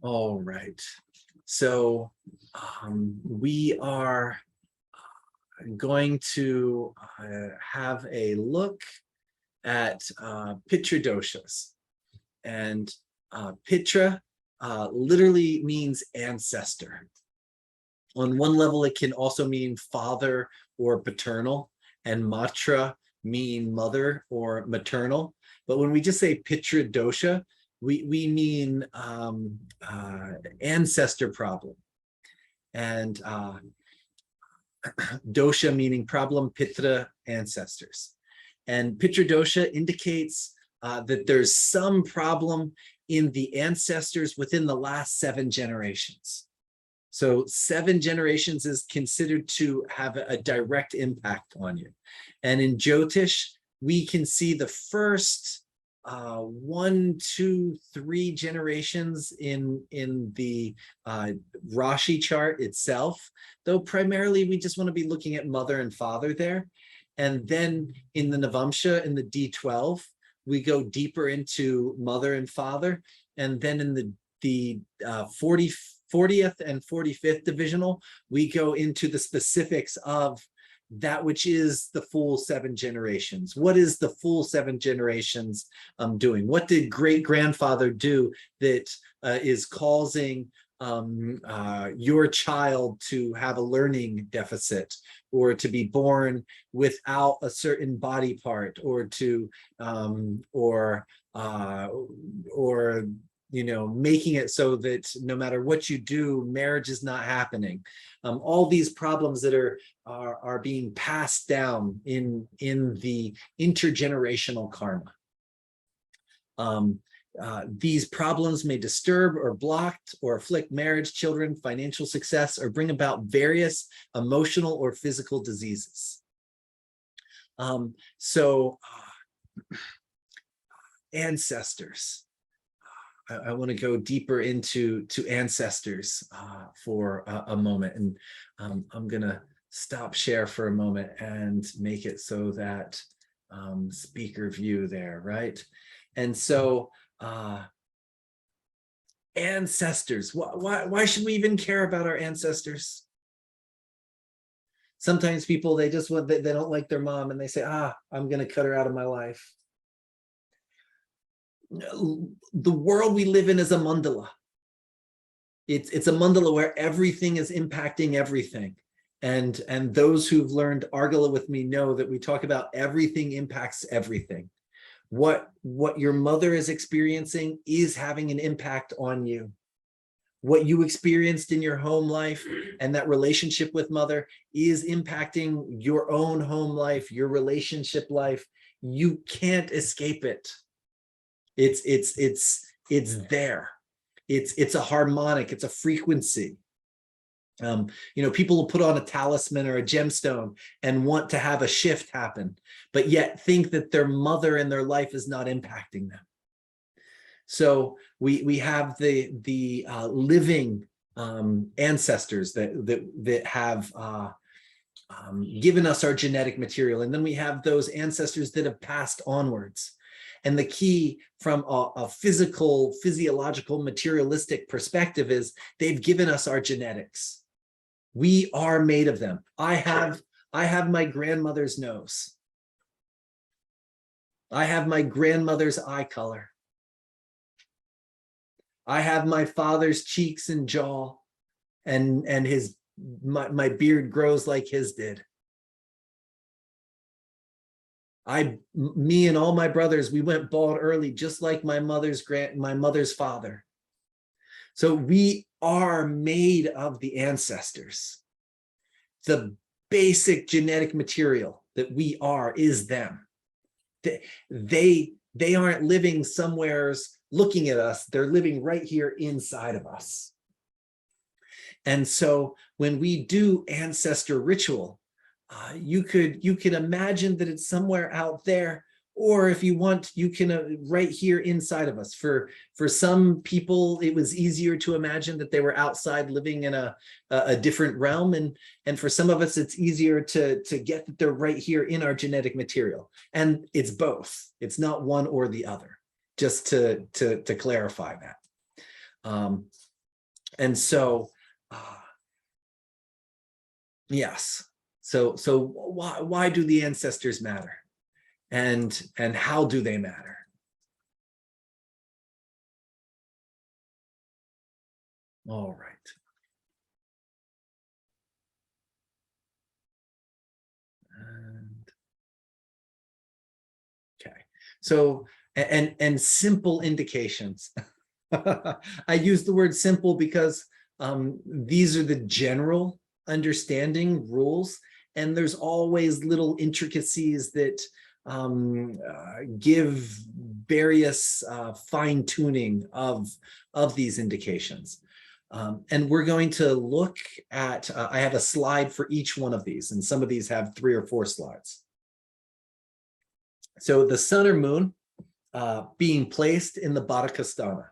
All right. So we are going to have a look at Pitra doshas. And Pitra literally means ancestor. On one level, it can also mean father or paternal, and matra mean mother or maternal. But when we just say Pitra dosha, we mean ancestor problem. And dosha meaning problem, pitra, ancestors. And pitra dosha indicates that there's some problem in the ancestors within the last 7 generations. So 7 generations is considered to have a direct impact on you. And in Jyotish, we can see the first 1, 2, 3 generations in the Rashi chart itself, though primarily we just want to be looking at mother and father there. And then in the Navamsha, in the D12, we go deeper into mother and father. And then in the 40th and 45th divisional, we go into the specifics of that which is the full 7 generations. What is the full 7 generations doing? What did great-grandfather do that is causing your child to have a learning deficit, or to be born without a certain body part, or to making it so that no matter what you do, marriage is not happening. All these problems that are being passed down in the intergenerational karma. These problems may disturb or block or afflict marriage, children, financial success, or bring about various emotional or physical diseases. Ancestors. I want to go deeper into ancestors for a moment, and I'm going to stop share for a moment and make it so that speaker view there, right? And so ancestors, why should we even care about our ancestors? Sometimes people, they don't like their mom, and they say, I'm going to cut her out of my life. The world we live in is a mandala. It's a mandala where everything is impacting everything. And those who've learned Argala with me know that we talk about everything impacts everything. What your mother is experiencing is having an impact on you. What you experienced in your home life and that relationship with mother is impacting your own home life, your relationship life. You can't escape it. It's there. It's a harmonic, it's a frequency. People will put on a talisman or a gemstone and want to have a shift happen, but yet think that their mother in their life is not impacting them. So we have the living ancestors that have given us our genetic material, and then we have those ancestors that have passed onwards. And the key from a physiological, materialistic perspective is they've given us our genetics. We are made of them. I have my grandmother's nose. I have my grandmother's eye color. I have my father's cheeks and jaw, and my beard grows like his did. Me and all my brothers, we went bald early, just like my mother's father. So we are made of the ancestors. The basic genetic material that we are is them. They aren't living somewheres looking at us. They're living right here inside of us. And so when we do ancestor ritual, you could imagine that it's somewhere out there, or if you want, you can right here inside of us. For some people, it was easier to imagine that they were outside living in a different realm, and for some of us, it's easier to get that they're right here in our genetic material. And it's both. It's not one or the other. Just to clarify that. And so, yes. So why do the ancestors matter? And how do they matter? All right. Okay. So, and simple indications. I use the word simple because these are the general understanding rules, and there's always little intricacies that give various fine tuning of these indications. And we're going to look at, I have a slide for each one of these, and some of these have 3 or 4 slides. So the sun or moon being placed in the Barakastana.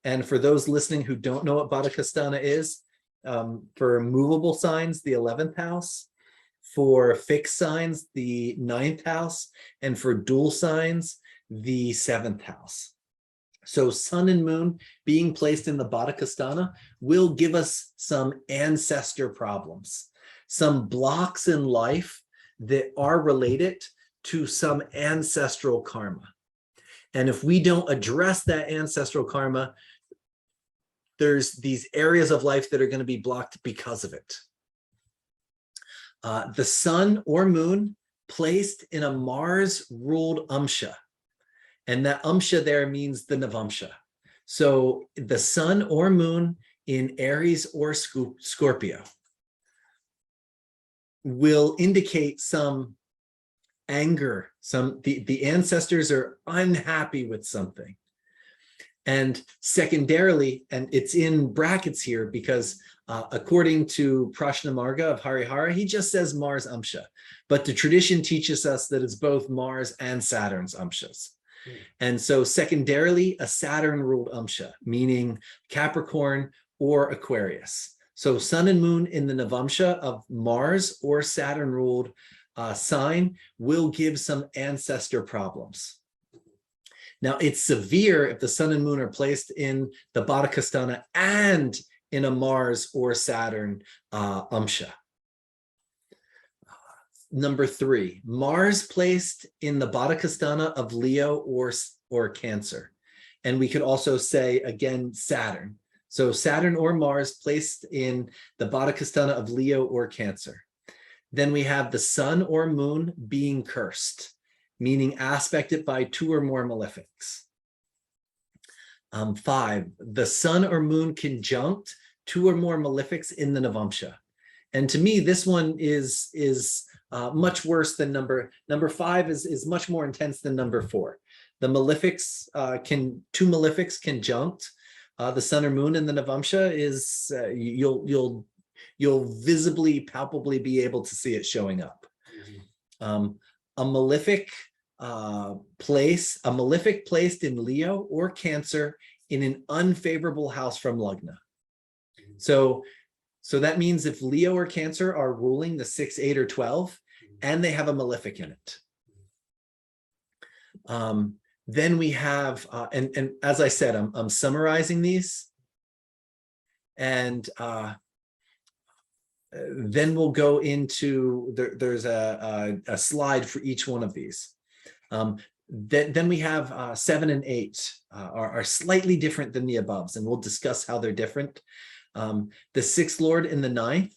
And for those listening who don't know what Barakastana is, for movable signs, the 11th house, for fixed signs, the 9th house, and for dual signs, the 7th house. So sun and moon being placed in the Barakastana will give us some ancestor problems, some blocks in life that are related to some ancestral karma. And if we don't address that ancestral karma, there's these areas of life that are going to be blocked because of it. The sun or moon placed in a Mars-ruled Amsha. And that Amsha there means the Navamsha. So the sun or moon in Aries or Scorpio will indicate some anger, the ancestors are unhappy with something. And secondarily, and it's in brackets here because according to Prashnamarga of Harihara, he just says Mars Amsha, but the tradition teaches us that it's both Mars and Saturn's Amshas. And so secondarily, a Saturn-ruled Amsha, meaning Capricorn or Aquarius. So sun and moon in the Navamsha of Mars or Saturn-ruled sign will give some ancestor problems. Now, it's severe if the sun and moon are placed in the Barakastana and in a Mars or Saturn Amsha. Number 3, Mars placed in the Barakastana of Leo or Cancer. And we could also say, again, Saturn. So Saturn or Mars placed in the Barakastana of Leo or Cancer. Then we have the sun or moon being cursed, meaning aspected by 2 or more malefics. 5, the sun or moon conjunct 2 or more malefics in the Navamsha. And to me, this one is much worse than number 5 is much more intense than number 4. The malefics 2 malefics conjunct the sun or moon in the Navamsha is you'll visibly, palpably be able to see it showing up. A malefic placed in Leo or Cancer in an unfavorable house from Lagna. So that means if Leo or Cancer are ruling the 6, 8, or 12, and they have a malefic in it. Then we have, and as I said, I'm summarizing these. And then we'll go into, there's a slide for each one of these. Then we have 7 and 8 are slightly different than the aboves, and we'll discuss how they're different. The 6th Lord in the 9th,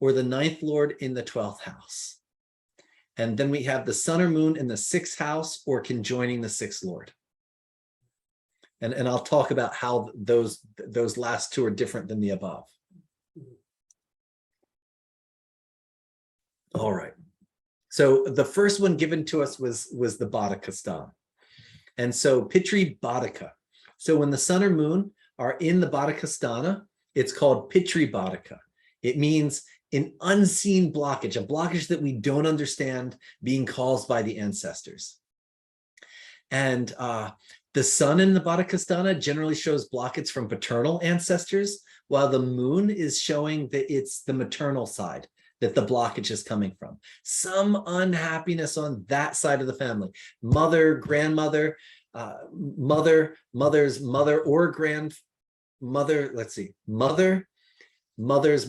or the 9th Lord in the 12th house. And then we have the sun or moon in the 6th house or conjoining the 6th Lord. And I'll talk about how those last 2 are different than the above. All right. So the first one given to us was the Barakastana. And so Pitri Badaka. So when the sun or moon are in the Barakastana, it's called Pitri Badaka. It means an unseen blockage, a blockage that we don't understand being caused by the ancestors. And the sun in the Barakastana generally shows blockage from paternal ancestors, while the moon is showing that it's the maternal side that the blockage is coming from. Some unhappiness on that side of the family. Mother, grandmother, mother's mother or mother, let's see, mother's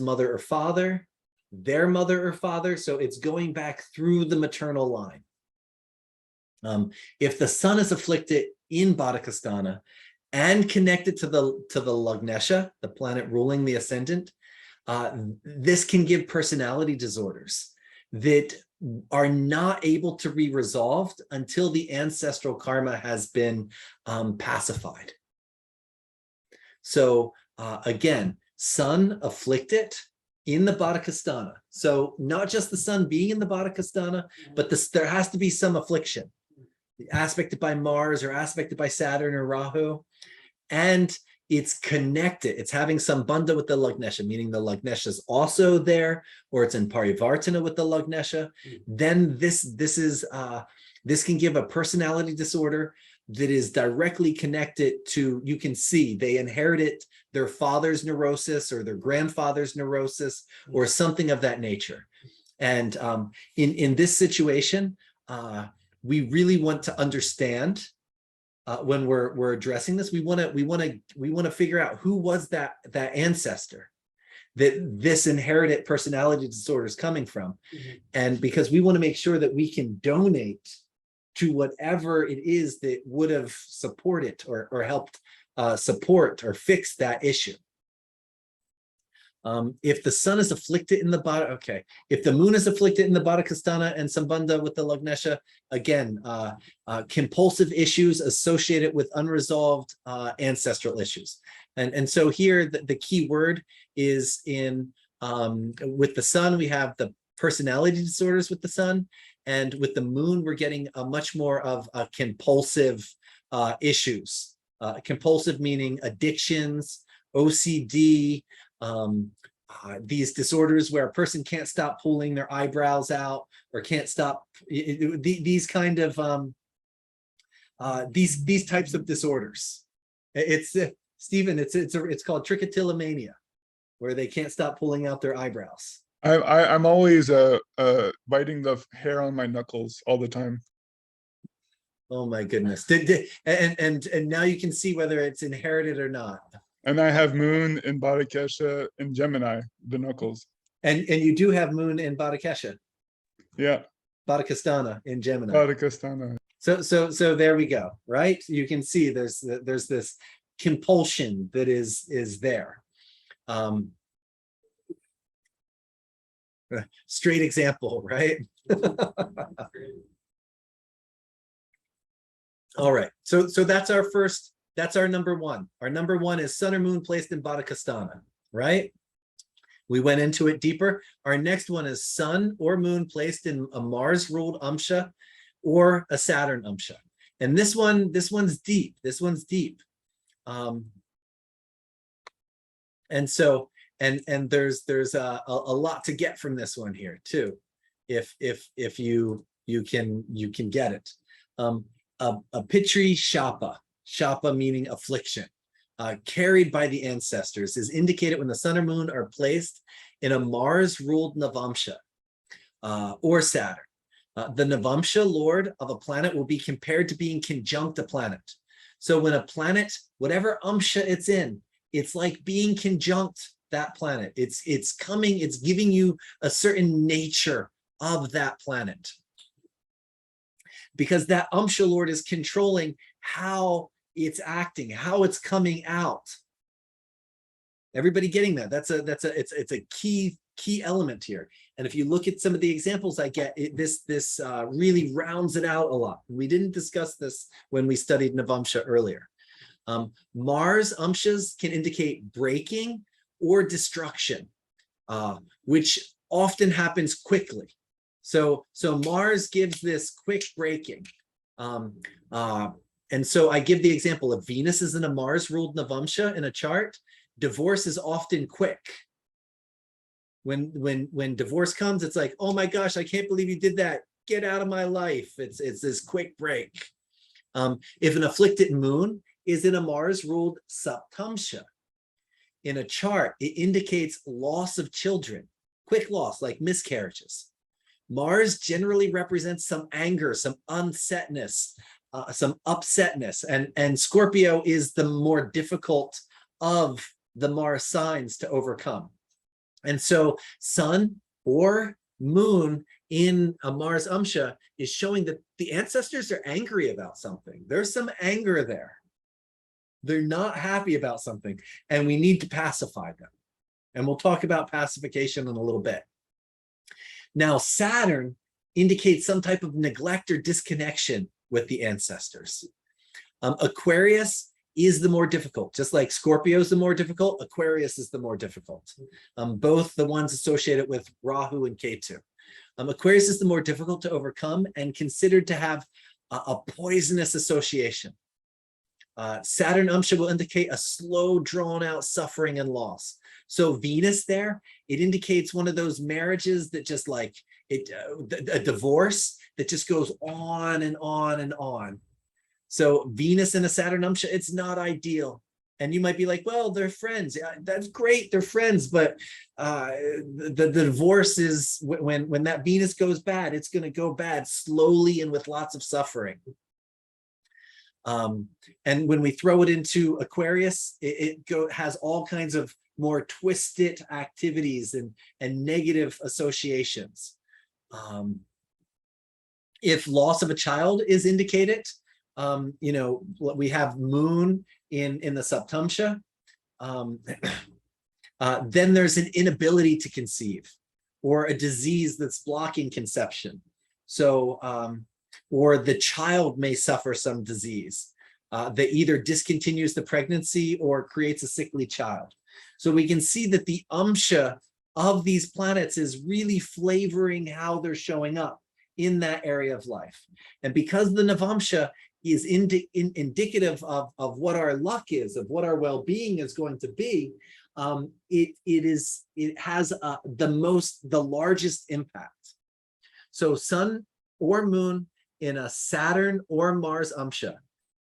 mother or father, their mother or father. So it's going back through the maternal line. If the sun is afflicted in Barakastana and connected to the Lagnesha, the planet ruling the ascendant, this can give personality disorders that are not able to be resolved until the ancestral karma has been pacified. So again, sun afflicted in the Barakastana. So not just the sun being in the Barakastana, but there has to be some affliction, aspected by Mars or aspected by Saturn or Rahu. And it's connected. It's having some bandha with the Lagnesha, meaning the Lagnesha is also there, or it's in Parivartana with the Lagnesha. Then this can give a personality disorder that is directly connected to, you can see they inherited their father's neurosis or their grandfather's neurosis or something of that nature. And in this situation, we really want to understand when we're addressing this. We want to figure out who was that ancestor that this inherited personality disorder is coming from. And because we want to make sure that we can donate to whatever it is that would have supported or helped support or fix that issue. If the sun is afflicted in the body, okay. If the moon is afflicted in the Barakastana and Sambandha with the Lagnesha, again, compulsive issues associated with unresolved ancestral issues. And so here, the key word is in, with the sun, we have the personality disorders with the sun, and with the moon, we're getting a much more of compulsive issues. Compulsive meaning addictions, OCD, these disorders where a person can't stop pulling their eyebrows out or can't stop these kind of these types of disorders. It's Stephen, it's called trichotillomania, where they can't stop pulling out their eyebrows. I'm always biting the hair on my knuckles all the time. Oh my goodness! And now you can see whether it's inherited or not. And I have moon in Barakesha in Gemini, the knuckles. And you do have moon in Barakesha. Yeah. Barakastana in Gemini. Barakastana. So there we go. Right? You can see there's this compulsion that is there. Straight example, right? All right. So that's our first. That's our number one. Our number one is sun or moon placed in Barakastana, right? We went into it deeper. Our next one is sun or moon placed in a Mars-ruled Amsha or a Saturn Amsha. And this one's deep. This one's deep. And so, and there's a lot to get from this one here too, if you can get it. A Pitri Shapa. Shapa meaning affliction, carried by the ancestors, is indicated when the sun or moon are placed in a Mars-ruled Navamsha or Saturn. The Navamsha lord of a planet will be compared to being conjunct a planet. So when a planet, whatever Amsha it's in, it's like being conjunct that planet. It's giving you a certain nature of that planet. Because that Amsha lord is controlling how it's acting, how it's coming out. Everybody getting that? It's a key element here. And if you look at some of the examples I get, this really rounds it out a lot. We didn't discuss this when we studied Navamsha earlier. Mars Amshas can indicate breaking or destruction, which often happens quickly. So Mars gives this quick breaking. And so I give the example of Venus is in a Mars-ruled Navamsha in a chart. Divorce is often quick. When divorce comes, it's like, oh my gosh, I can't believe you did that. Get out of my life. It's this quick break. If an afflicted moon is in a Mars-ruled Saptamsha in a chart, it indicates loss of children, quick loss, like miscarriages. Mars generally represents some anger, some unsetness, some upsetness, and Scorpio is the more difficult of the Mars signs to overcome. And so sun or moon in a Mars Amsha is showing that the ancestors are angry about something. There's some anger there. They're not happy about something, and we need to pacify them. And we'll talk about pacification in a little bit. Now, Saturn indicates some type of neglect or disconnection with the ancestors. Aquarius is the more difficult. Just like Scorpio is the more difficult, Aquarius is the more difficult. Both the ones associated with Rahu and Ketu. Aquarius is the more difficult to overcome and considered to have a poisonous association. Saturn Amsha will indicate a slow, drawn-out suffering and loss. So Venus there, it indicates one of those marriages that just like, a divorce that just goes on and on and on. So Venus and a Saturn Amsha, it's not ideal. And you might be like, well, they're friends. Yeah, that's great, they're friends, but the divorce is, when that Venus goes bad, it's going to go bad slowly and with lots of suffering. And when we throw it into Aquarius, it has all kinds of more twisted activities and negative associations. If loss of a child is indicated, you know, we have moon in the Saptamsha, then there's an inability to conceive or a disease that's blocking conception. So, or the child may suffer some disease that either discontinues the pregnancy or creates a sickly child. So we can see that the Amsha of these planets is really flavoring how they're showing up in that area of life. And because the Navamsha is indicative of what our luck is, of what our well-being is going to be, it has the largest impact. So sun or moon in a Saturn or Mars Amsha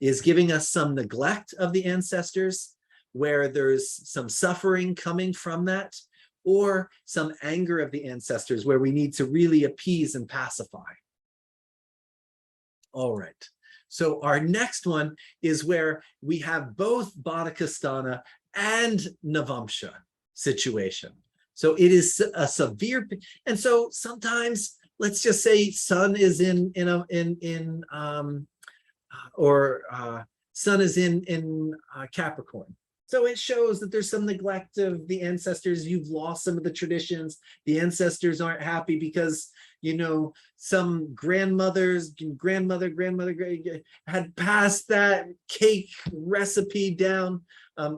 is giving us some neglect of the ancestors, where there's some suffering coming from that, or some anger of the ancestors where we need to really appease and pacify. All right. So our next one is where we have both Barakastana and Navamsha situation. So it is a severe, and so sometimes let's just say sun is sun is in Capricorn. So it shows that there's some neglect of the ancestors. You've lost some of the traditions. The ancestors aren't happy because, you know, some grandmother had passed that cake recipe down.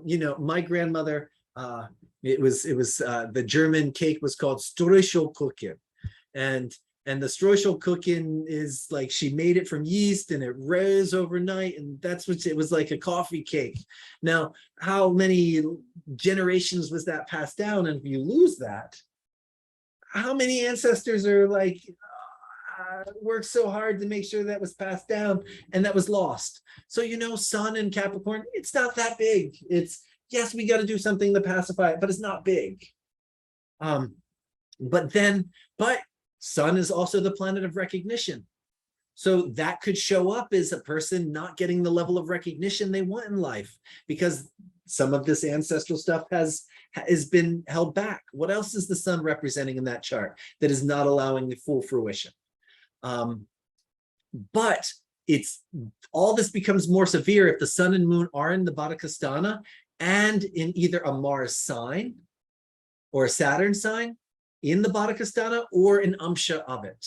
You know, my grandmother, it was the German cake was called Streuselkuchen, and the Streuselkuchen is like, she made it from yeast and it rose overnight, and that's what it was, like a coffee cake. Now, how many generations was that passed down? And if you lose that, how many ancestors are like, worked so hard to make sure that was passed down and that was lost? So, you know, sun and Capricorn, it's not that big. It's, yes, we got to do something to pacify it, but it's not big. But sun is also the planet of recognition. So that could show up as a person not getting the level of recognition they want in life because some of this ancestral stuff has been held back. What else is the sun representing in that chart that is not allowing the full fruition? But all this becomes more severe if the sun and moon are in the Barakastana and in either a Mars sign or a Saturn sign in the Barakastana or an Amsha of it.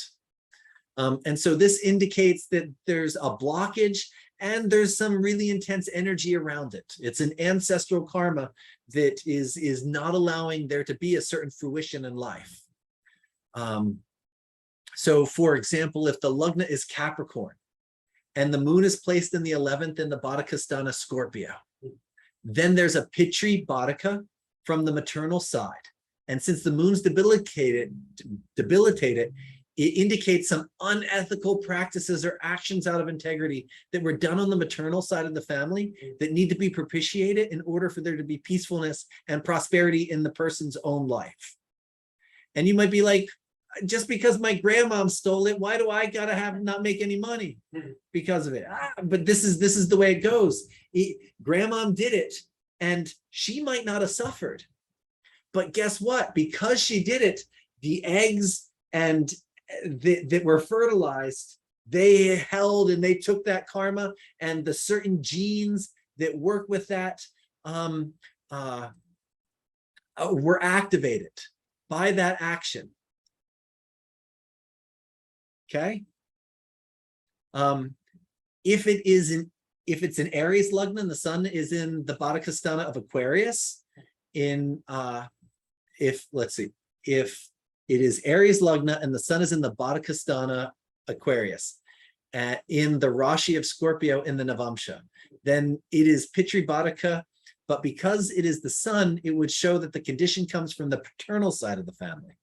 And so this indicates that there's a blockage and there's some really intense energy around it. It's an ancestral karma that is not allowing there to be a certain fruition in life. So for example, if the Lagna is Capricorn and the moon is placed in the 11th in the Barakastana Scorpio, then there's a Pitri Baraka from the maternal side. And since the moon's debilitated, it indicates some unethical practices or actions out of integrity that were done on the maternal side of the family that need to be propitiated in order for there to be peacefulness and prosperity in the person's own life. And you might be like, just because my grandmom stole it, why do I gotta not make any money because of it? But this is the way it goes. Grandmom did it. and she might not have suffered. But guess what? Because she did it, the eggs and that were fertilized, they held and they took that karma, and the certain genes that work with that were activated by that action. Okay. If it's an Aries lugna and the sun is in the Barakastana of Aquarius, if it is Aries lugna and the sun is in the Barakastana Aquarius, in the Rashi of Scorpio in the Navamsha, then it is Pitri Badaka. But because it is the sun, it would show that the condition comes from the paternal side of the family.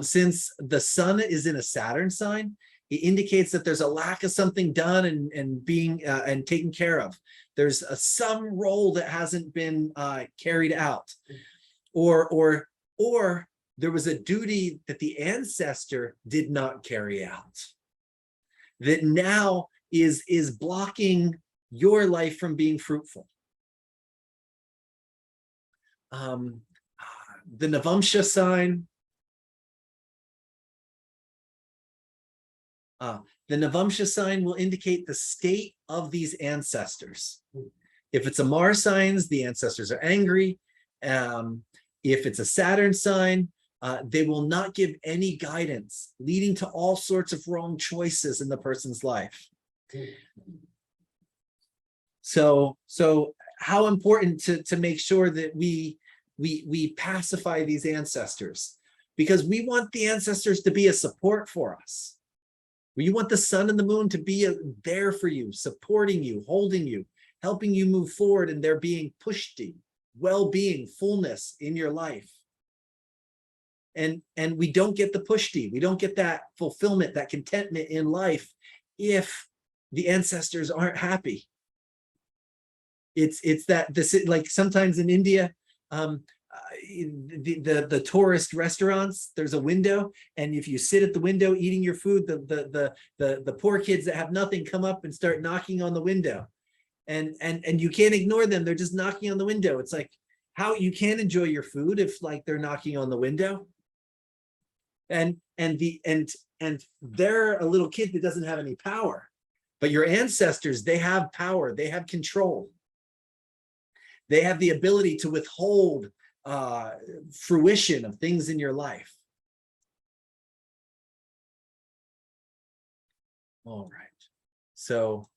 Since the sun is in a Saturn sign, it indicates that there's a lack of something done and being and taken care of. There's some role that hasn't been carried out, or there was a duty that the ancestor did not carry out, that now is blocking your life from being fruitful. The Navamsha sign. The Navamsha sign will indicate the state of these ancestors. If it's a Mars sign, the ancestors are angry. If it's a Saturn sign, they will not give any guidance, leading to all sorts of wrong choices in the person's life. So how important to make sure that we pacify these ancestors, because we want the ancestors to be a support for us. We want the sun and the moon to be there for you, supporting you, holding you, helping you move forward, and there being pushti, well-being, fullness in your life. And we don't get the pushti, we don't get that fulfillment, that contentment in life if the ancestors aren't happy. It's that this, like sometimes in India, the tourist restaurants, there's a window, and if you sit at the window eating your food, the poor kids that have nothing come up and start knocking on the window, and you can't ignore them. They're just knocking on the window. It's like, how you can't enjoy your food if like they're knocking on the window, and they're a little kid that doesn't have any power, but your ancestors, they have power, they have control. They have the ability to withhold fruition of things in your life. All right. So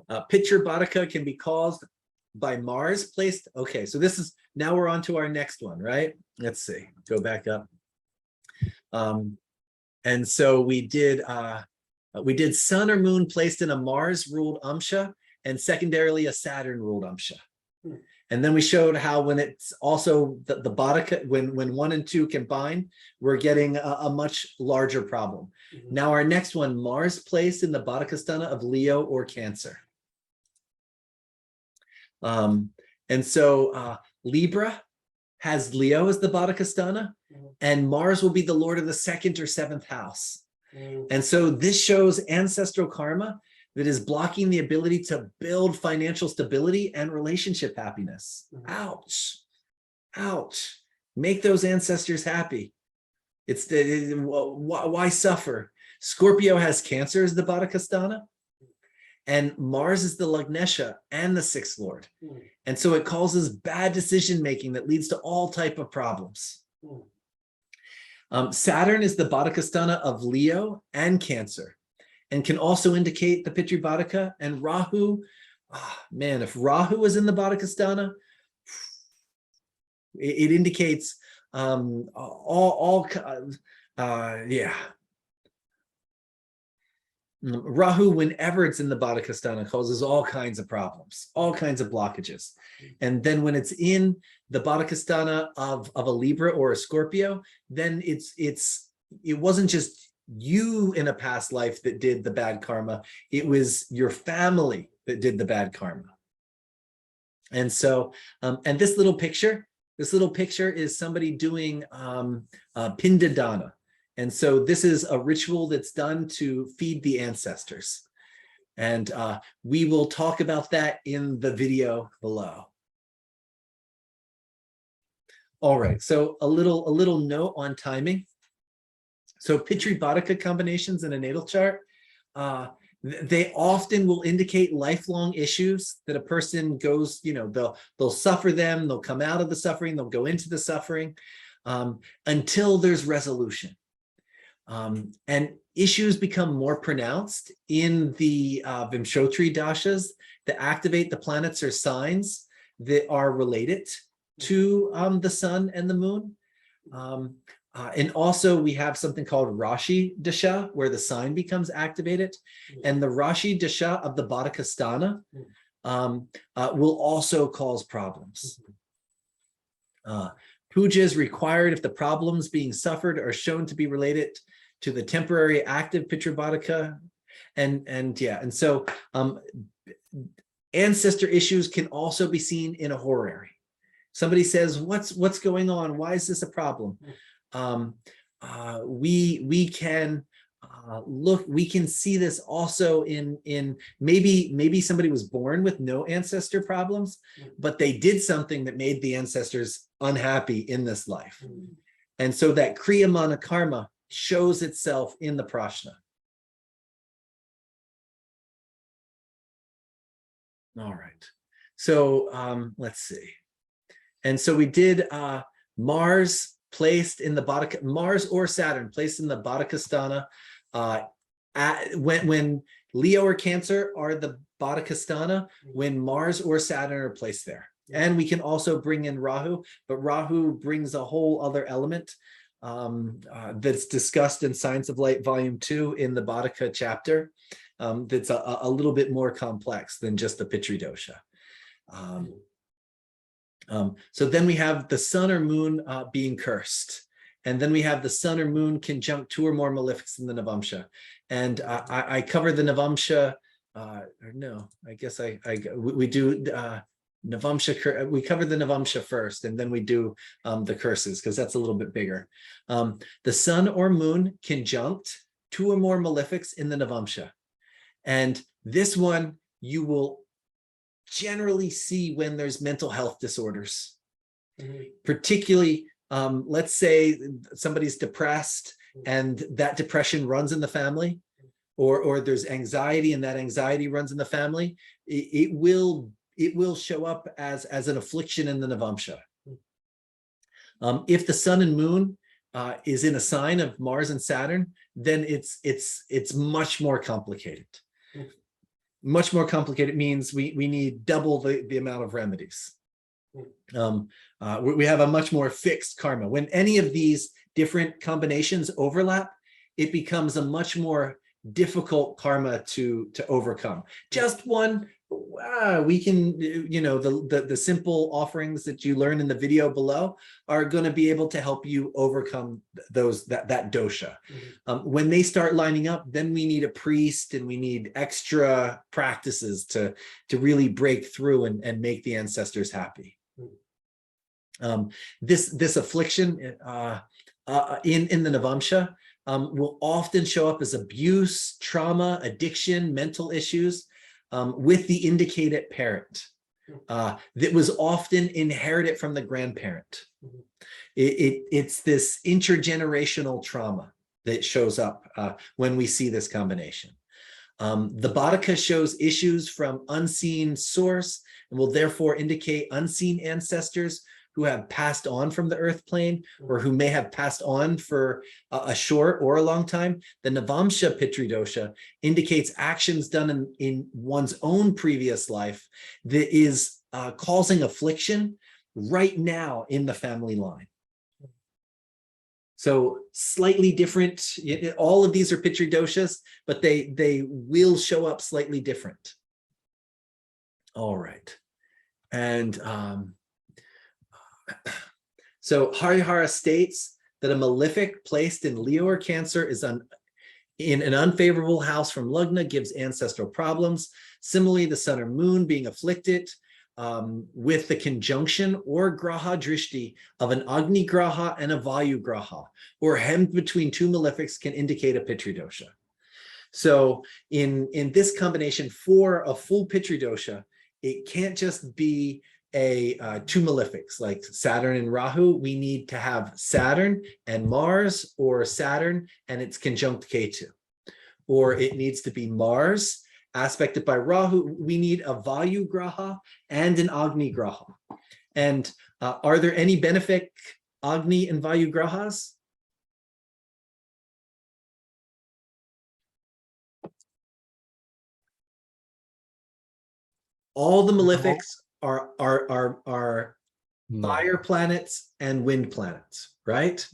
Pitri Badaka can be caused by Mars placed. Okay, so this is, now we're on to our next one, right? Let's see, go back up. And so we did sun or moon placed in a Mars ruled Amsha, and secondarily a Saturn ruled Amsha. And then we showed how when it's also the Badaka, when 1 and 2 combine, we're getting a much larger problem. Now our next one, Mars placed in the Barakastana of Leo or Cancer. And so Libra has Leo as the Barakastana, and Mars will be the lord of the 2nd or 7th house. And so this shows ancestral karma that is blocking the ability to build financial stability and relationship happiness. Ouch. Ouch. Make those ancestors happy. Why suffer? Scorpio has Cancer as the Barakastana, and Mars is the Lagnesha and the 6th lord. And so it causes bad decision making that leads to all type of problems. Saturn is the Barakastana of Leo and Cancer, and can also indicate the Pitri Badaka. And Rahu, man, if Rahu is in the Barakastana, it indicates Rahu, whenever it's in the Barakastana, causes all kinds of problems, all kinds of blockages. And then when it's in the Barakastana of a Libra or a Scorpio, then it wasn't just you in a past life that did the bad karma, it was your family that did the bad karma. And so, and this little picture is somebody doing Pindadana. And so this is a ritual that's done to feed the ancestors. And we will talk about that in the video below. All right, so a little note on timing. So Pitri Bhataka combinations in a natal chart, they often will indicate lifelong issues that a person goes, they'll suffer them, they'll come out of the suffering, they'll go into the suffering until there's resolution. And issues become more pronounced in the Vimshotri dashas that activate the planets or signs that are related to the sun and the moon. And also we have something called Rashi Dasha, where the sign becomes activated. And the Rashi Dasha of the Barakastana will also cause problems. Puja is required if the problems being suffered are shown to be related to the temporary active Pitri Bhataka. And so ancestor issues can also be seen in a horary. Somebody says, what's going on? Why is this a problem? We can look, we can see this also in maybe somebody was born with no ancestor problems, but they did something that made the ancestors unhappy in this life. And so that Kriyamana karma shows itself in the prashna. All right, so let's see. And so we did Mars placed in the Mars or Saturn placed in the Barakastana. When Leo or Cancer are the Barakastana, when Mars or Saturn are placed there. And we can also bring in Rahu, but Rahu brings a whole other element that's discussed in Science of Light Volume 2 in the Bhataka chapter. That's a little bit more complex than just the Pitri dosha. So then we have the sun or moon being cursed. And then we have the sun or moon conjunct two or more malefics in the Navamsha. And I cover the Navamsha, or no, I guess we do Navamsha, we cover the Navamsha first, and then we do the curses, because that's a little bit bigger. The sun or moon conjunct two or more malefics in the Navamsha. And this one you will generally see when there's mental health disorders, particularly let's say somebody's depressed and that depression runs in the family, or there's anxiety and that anxiety runs in the family. It will show up as an affliction in the Navamsha. If the sun and moon is in a sign of Mars and Saturn, then it's much more complicated. Much more complicated means we need double the amount of remedies. We have a much more fixed karma. When any of these different combinations overlap, it becomes a much more difficult karma to overcome. Just one, we can, the simple offerings that you learn in the video below are going to be able to help you overcome that dosha. When they start lining up, then we need a priest and we need extra practices to really break through and make the ancestors happy. This affliction in the Navamsha will often show up as abuse, trauma, addiction, mental issues, with the indicated parent that was often inherited from the grandparent. It's this intergenerational trauma that shows up when we see this combination. The Bhataka shows issues from unseen source and will therefore indicate unseen ancestors who have passed on from the earth plane, or who may have passed on for a short or a long time. The Navamsha Pitri dosha indicates actions done in one's own previous life that is causing affliction right now in the family line. So slightly different. All of these are Pitri doshas, but they will show up slightly different. All right. And so Harihara states that a malefic placed in Leo or Cancer is in an unfavorable house from Lagna gives ancestral problems. Similarly, the sun or moon being afflicted with the conjunction or graha drishti of an Agni graha and a Vayu graha, or hemmed between two malefics, can indicate a Pitri dosha. So in this combination for a full Pitri dosha, it can't just be two malefics like Saturn and Rahu. We need to have Saturn and Mars, or Saturn and its conjunct Ketu, or it needs to be Mars aspected by Rahu. We need a Vayu Graha and an Agni Graha. And are there any benefic Agni and Vayu Grahas? All the malefics are fire planets and wind planets, right?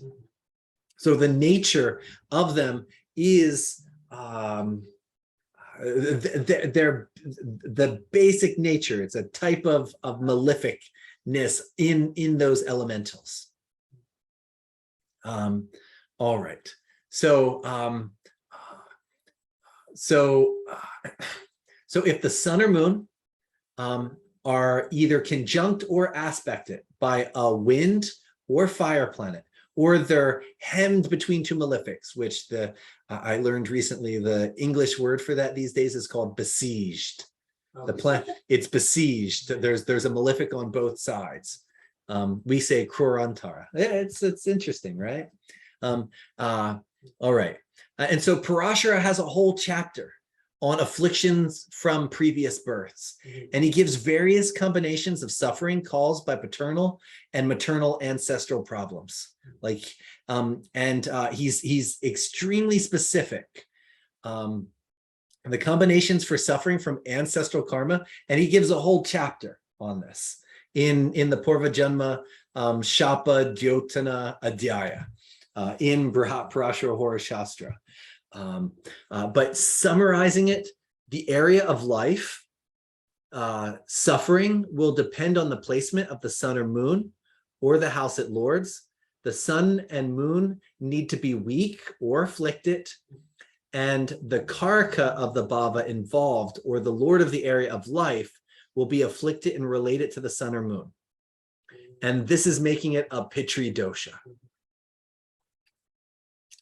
So the nature of them is they're the basic nature. It's a type of maleficness in those elementals. All right. So if the sun or moon are either conjunct or aspected by a wind or fire planet, or they're hemmed between two malefics, which I learned recently, the English word for that these days is called besieged. The planet, it's besieged. There's a malefic on both sides. We say Krurantara. It's interesting, right? All right. And so Parashara has a whole chapter on afflictions from previous births. And he gives various combinations of suffering caused by paternal and maternal ancestral problems. Like, he's extremely specific. The combinations for suffering from ancestral karma, and he gives a whole chapter on this in the Purvajanma Shapa Dyotana Adhyaya in Brihat Parashara Hora Shastra. But summarizing it, the area of life, suffering will depend on the placement of the sun or moon or the house it lords. The sun and moon need to be weak or afflicted, and the karaka of the bhava involved, or the lord of the area of life, will be afflicted and related to the sun or moon. And this is making it a Pitri dosha.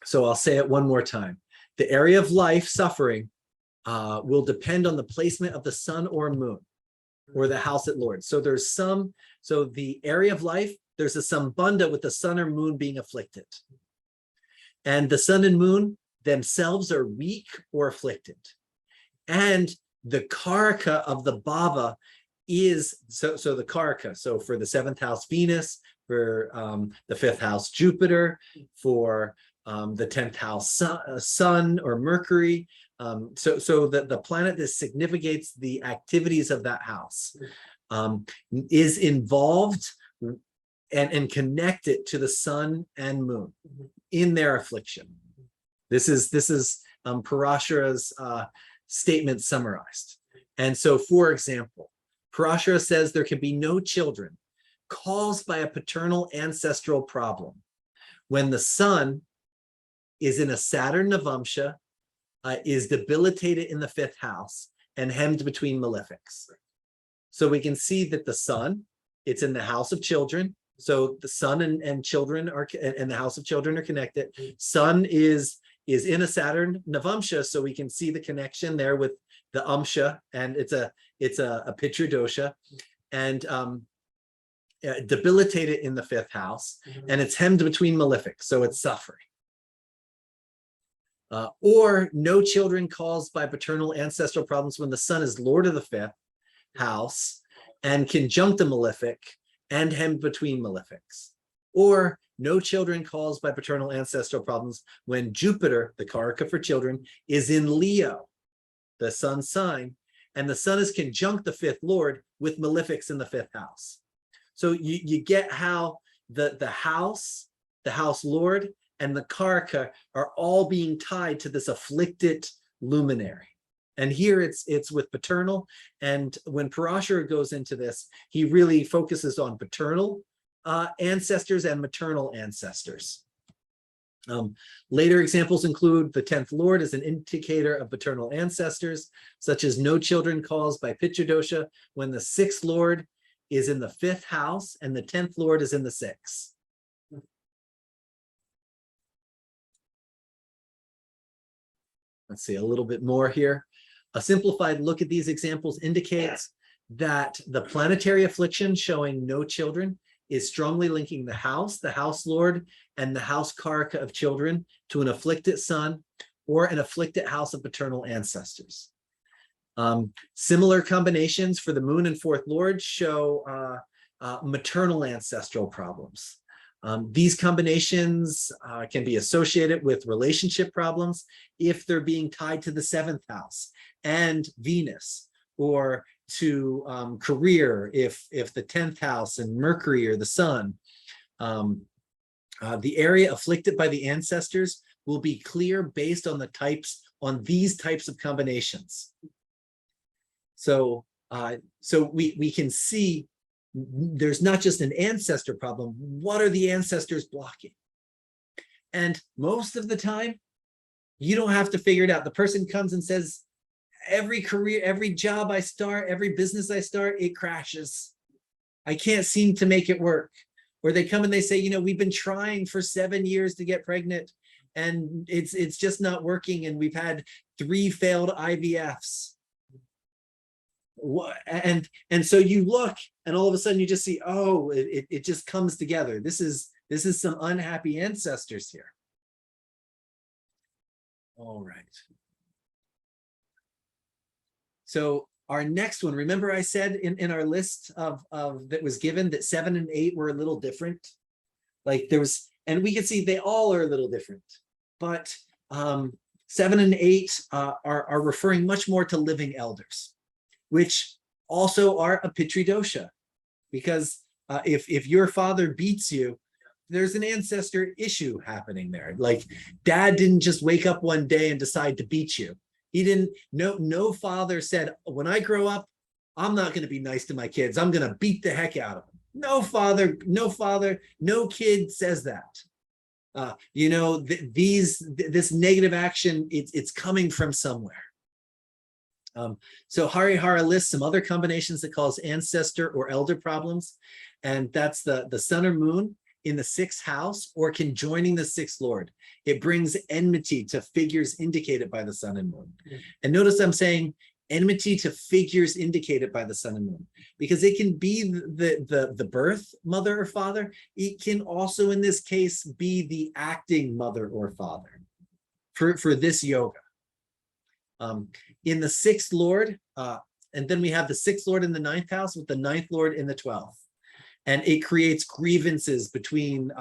So I'll say it one more time. The area of life, suffering, will depend on the placement of the sun or moon, or the house it lords. So so the area of life, there's a sambandha with the sun or moon being afflicted. And the sun and moon themselves are weak or afflicted. And the karaka of the bhava is, so the karaka, so for the 7th house Venus, for the 5th house Jupiter, for the 10th house sun or Mercury, so that the planet that significates the activities of that house is involved and connected to the sun and moon in their affliction. This is Parashara's statement summarized. And so, for example, Parashara says there can be no children caused by a paternal ancestral problem when the sun is in a Saturn Navamsha, is debilitated in the 5th house, and hemmed between malefics. So we can see that the sun, it's in the house of children. So the sun and children are, and the house of children are connected. Sun is in a Saturn Navamsha, so we can see the connection there with the Amsha, and it's a Pitri dosha, and debilitated in the 5th house, and it's hemmed between malefics, so it's suffering. Or no children caused by paternal ancestral problems when the sun is lord of the 5th house and conjunct a malefic and hemmed between malefics. Or no children caused by paternal ancestral problems when Jupiter, the karaka for children, is in Leo, the sun sign, and the sun is conjunct the 5th lord with malefics in the 5th house. So you get how the house lord, and the karaka are all being tied to this afflicted luminary. And here it's with paternal. And when Parashara goes into this, he really focuses on paternal ancestors and maternal ancestors. Later examples include the 10th lord as an indicator of paternal ancestors, such as no children caused by Pitri dosha when the 6th lord is in the 5th house and the 10th lord is in the 6th. let's see, a little bit more here. A simplified look at these examples indicates that the planetary affliction showing no children is strongly linking the house lord, and the house karaka of children to an afflicted son or an afflicted house of paternal ancestors. Similar combinations for the moon and fourth lord show maternal ancestral problems. These combinations can be associated with relationship problems if they're being tied to the seventh house and Venus, or to career if the 10th house and Mercury or the sun. The area afflicted by the ancestors will be clear based on these types of combinations. So we can see there's not just an ancestor problem. What are the ancestors blocking? And most of the time, you don't have to figure it out. The person comes and says, every career, every job I start, every business I start, it crashes. I can't seem to make it work. Or they come and they say, you know, we've been trying for 7 years to get pregnant and it's just not working. And we've had 3 failed IVFs. And so you look and all of a sudden you just see, oh, it just comes together. This is some unhappy ancestors here. All right. So our next one, remember I said in our list of that was given that 7 and 8 were a little different. Like there was, and we can see they all are a little different, but 7 and 8 are referring much more to living elders, which also are a Pitri dosha, because if your father beats you, there's an ancestor issue happening there. Like dad didn't just wake up one day and decide to beat you. He didn't, no father said, when I grow up, I'm not going to be nice to my kids. I'm going to beat the heck out of them. No father, no kid says that. You know, this negative action, it's coming from somewhere. So Harihara lists some other combinations that cause ancestor or elder problems. And that's the sun or moon in the 6th house or conjoining the 6th lord. It brings enmity to figures indicated by the sun and moon. And notice I'm saying enmity to figures indicated by the sun and moon, because it can be the birth mother or father. It can also, in this case, be the acting mother or father for this yoga. In the 6th lord, and then we have the 6th lord in the 9th house with the 9th lord in the 12th. And it creates grievances between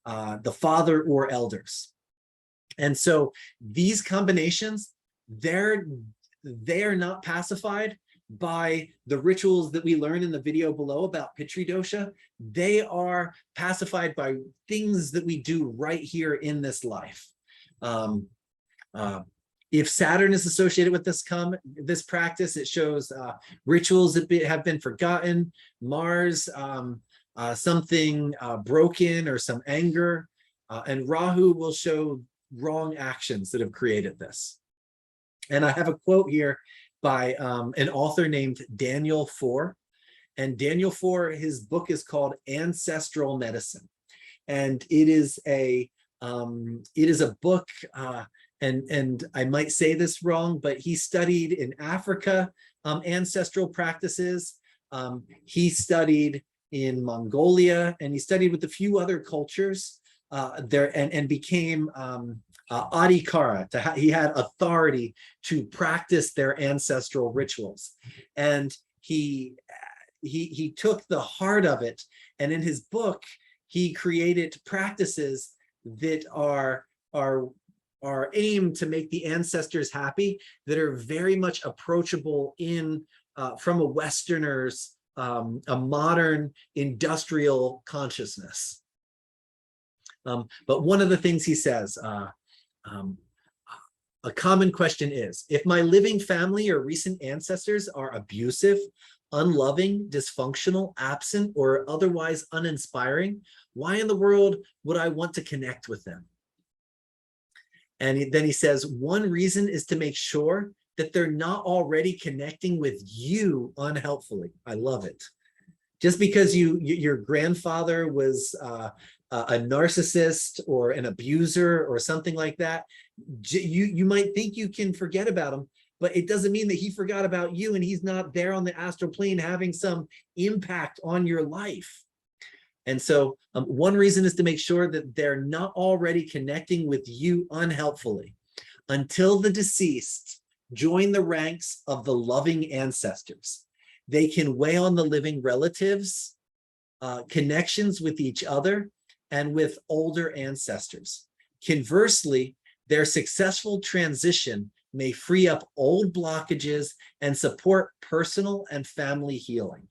the father or elders. And so these combinations, they are not pacified by the rituals that we learn in the video below about Pitri dosha. They are pacified by things that we do right here in this life. If Saturn is associated with this practice, it shows rituals that have been forgotten. Mars, something broken or some anger. And Rahu will show wrong actions that have created this. And I have a quote here by an author named Daniel Four. And Daniel Four, his book is called Ancestral Medicine. And it is a book, and I might say this wrong, but he studied in Africa ancestral practices. He studied in Mongolia, and he studied with a few other cultures there, and became adhikara. He had authority to practice their ancestral rituals, and he took the heart of it, and in his book he created practices that are aimed to make the ancestors happy, that are very much approachable from a Westerner's, a modern industrial consciousness. But one of the things he says, a common question is, if my living family or recent ancestors are abusive, unloving, dysfunctional, absent, or otherwise uninspiring, why in the world would I want to connect with them? And then he says, one reason is to make sure that they're not already connecting with you unhelpfully. I love it. Just because your grandfather was a narcissist or an abuser or something like that, you might think you can forget about him, but it doesn't mean that he forgot about you and he's not there on the astral plane having some impact on your life. And so one reason is to make sure that they're not already connecting with you unhelpfully. Until the deceased join the ranks of the loving ancestors, they can weigh on the living relatives, connections with each other, and with older ancestors. Conversely, their successful transition may free up old blockages and support personal and family healing.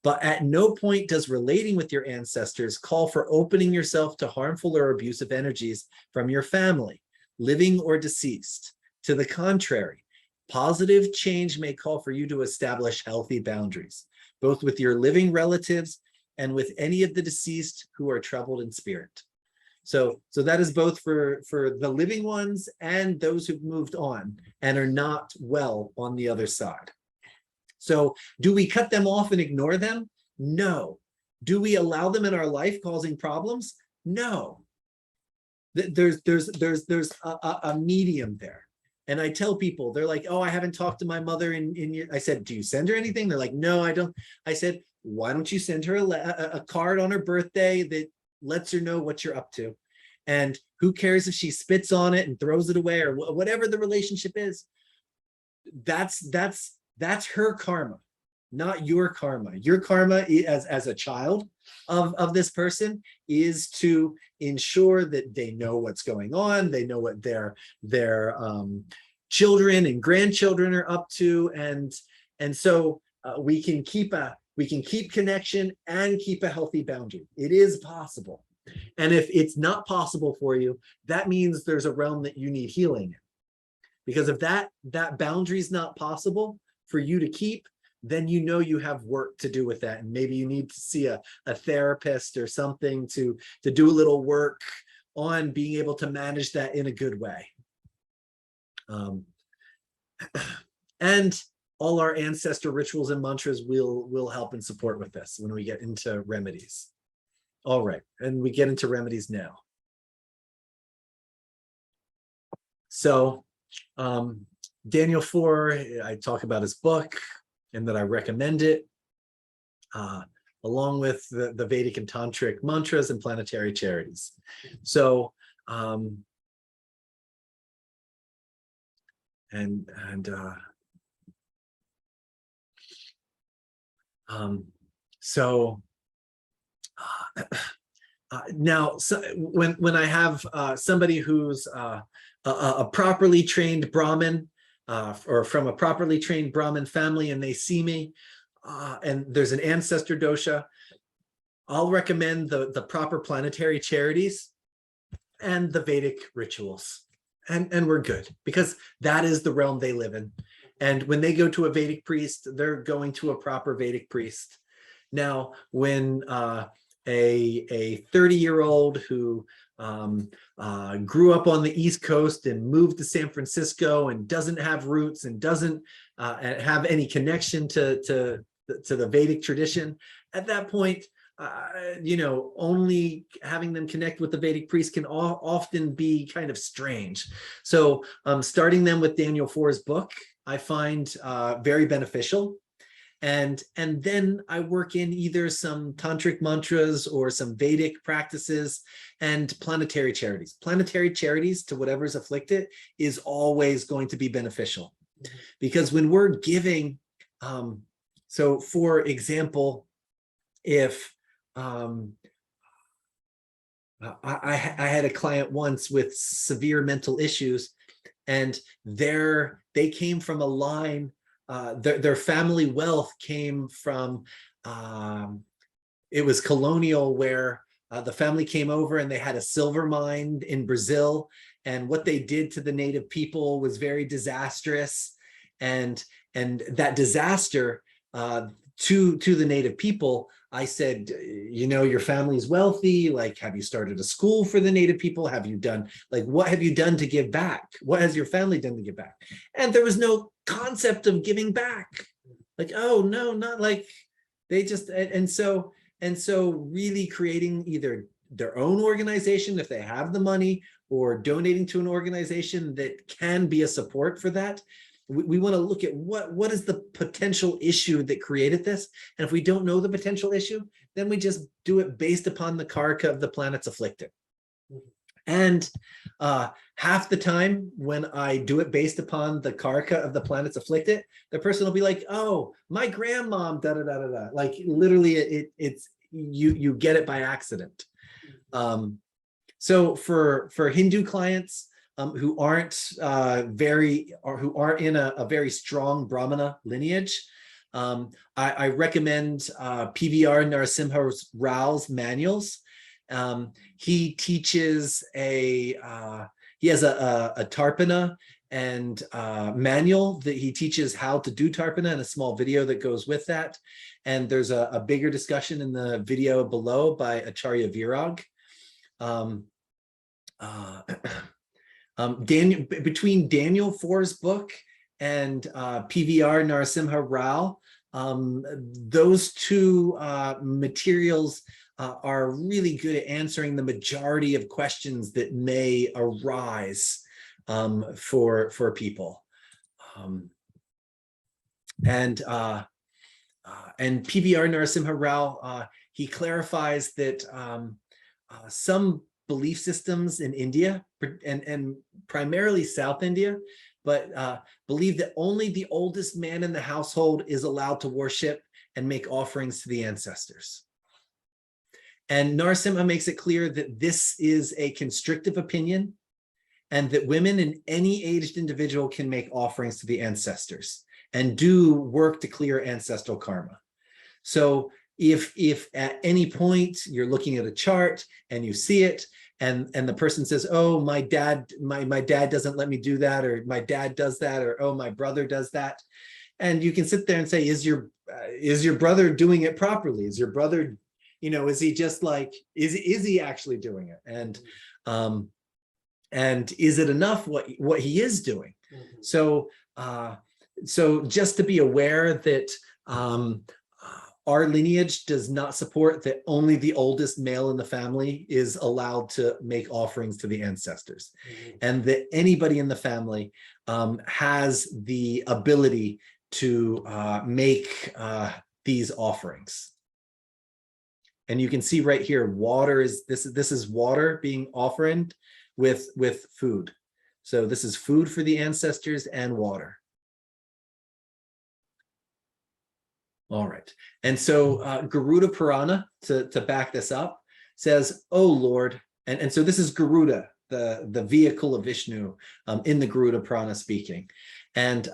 But at no point does relating with your ancestors call for opening yourself to harmful or abusive energies from your family, living or deceased. To the contrary, positive change may call for you to establish healthy boundaries, both with your living relatives and with any of the deceased who are troubled in spirit. So that is both for the living ones and those who've moved on and are not well on the other side. So do we cut them off and ignore them? No. Do we allow them in our life causing problems? No. There's a medium there. And I tell people, they're like, oh, I haven't talked to my mother in years. I said, do you send her anything? They're like, no, I don't. I said, why don't you send her a card on her birthday that lets her know what you're up to? And who cares if she spits on it and throws it away or whatever the relationship is? That's her karma, not your karma. Your karma as a child of this person is to ensure that they know what's going on, they know what their children and grandchildren are up to, and so we can keep connection and keep a healthy boundary. It is possible. And if it's not possible for you, that means there's a realm that you need healing in. Because if that boundary is not possible for you to keep, then you know you have work to do with that. And maybe you need to see a therapist or something to do a little work on being able to manage that in a good way. And all our ancestor rituals and mantras will help and support with this when we get into remedies. All right, and we get into remedies now. So Daniel 4, I talk about his book and that I recommend it, along with the Vedic and Tantric mantras and planetary charities. So, now, so when I have somebody who's a properly trained Brahmin or from a properly trained Brahmin family, and they see me and there's an ancestor dosha, I'll recommend the proper planetary charities and the Vedic rituals, and we're good, because that is the realm they live in. And when they go to a Vedic priest, they're going to a proper Vedic priest. Now, when a 30-year-old who grew up on the East Coast and moved to San Francisco and doesn't have roots and doesn't have any connection to the Vedic tradition, at that point, only having them connect with the Vedic priest can often be kind of strange. So starting them with Daniel 4's book, I find very beneficial. And then I work in either some tantric mantras or some Vedic practices and planetary charities. Planetary charities to whatever's afflicted is always going to be beneficial, because when we're giving, so for example, if I had a client once with severe mental issues, and they came from a line. Their family wealth came from, it was colonial, where the family came over and they had a silver mine in Brazil, and what they did to the native people was very disastrous, and that disaster to the native people, I said, your family's wealthy, like, have you started a school for the native people? Have you done, like, what have you done to give back? What has your family done to give back? And there was no concept of giving back. Like, oh no, not like, And so really creating either their own organization if they have the money, or donating to an organization that can be a support for that. We want to look at what is the potential issue that created this. And if we don't know the potential issue, then we just do it based upon the karka of the planets afflicted. And half the time when I do it based upon the karka of the planets afflicted, the person will be like, oh, my grandmom, da da da da da. Like literally it's you get it by accident. So for Hindu clients who aren't who aren't in a very strong Brahmana lineage, I recommend PVR Narasimha Rao's manuals. He teaches he has a Tarpana and manual that he teaches how to do Tarpana, and a small video that goes with that. And there's a bigger discussion in the video below by Acharya Virag. Between Daniel Four's book and PVR Narasimha Rao, those two materials are really good at answering the majority of questions that may arise for people. And PVR Narasimha Rao, he clarifies that some belief systems in India and primarily South India, but believe that only the oldest man in the household is allowed to worship and make offerings to the ancestors. And Narasimha makes it clear that this is a constrictive opinion, and that women and any aged individual can make offerings to the ancestors and do work to clear ancestral karma. So if at any point you're looking at a chart and you see it, and the person says, oh, my dad doesn't let me do that, or my dad does that, or oh, my brother does that, and you can sit there and say, is your brother doing it properly? Is your brother, is he just like, is he actually doing it? And is it enough what he is doing? So just to be aware that our lineage does not support that only the oldest male in the family is allowed to make offerings to the ancestors, and that anybody in the family has the ability to make these offerings. And you can see right here, water is this is water being offered with food. So this is food for the ancestors and water. All right. And so Garuda Purana, to back this up, says, oh Lord, and so this is Garuda, the vehicle of Vishnu in the Garuda Purana speaking. And